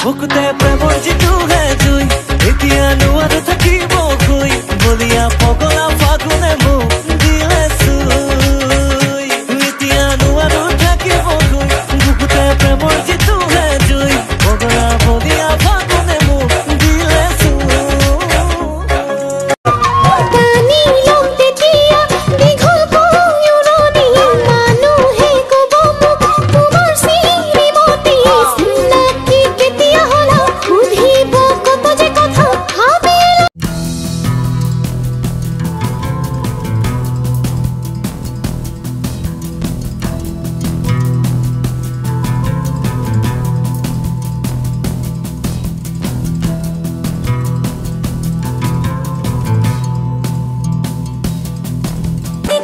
मुकुते Premiere जितु है जुई एतिया नुआर থাকিব কই বলিয়া পগলা ফাগুনে মু দিলে সুই এতিয়া নুআর থাকিব কই মুকুতে প্রেমর জিতু है जुई পগলা বলিয়া ফাগুনে মু দিলে সুই পানি লমতে দিয়া দিঘল কয়ুরনি মানু হে কবম তোমার শ্রীমতী সুন্নতি কেতিয়া হলো বুঝিব কত যে কথা ভাবে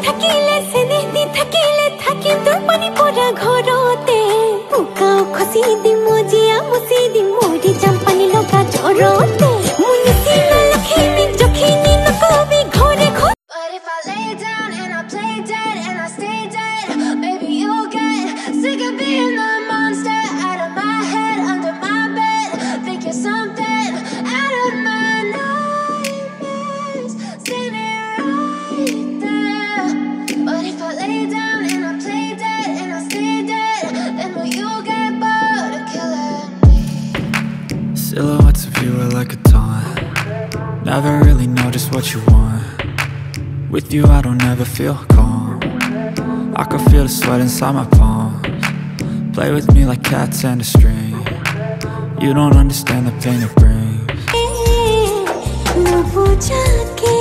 থাকিলে সেনে থাকিলে থাকি তোর পানি পড়া ঘরতে মুকা খসি দি মজিয়া মুসি দি মোরি চাম্পানি লগা জরতে মুনিসি লখেনি জখিনি নকবি ঘরে ঘরে But if I lay down and I play dead and I stay dead maybe you'll get sick of being the monster out of my head under my bed think you're something out of my nightmares standing right there But if I lay down and I play dead and I stay dead then will you get bored of killing me Silhouettes of you are like a taunt. Never really know just what you want. With you I don't ever feel calm. I can feel the sweat inside my palms. Play with me like cats and a string. You don't understand the pain it brings. न बुझा के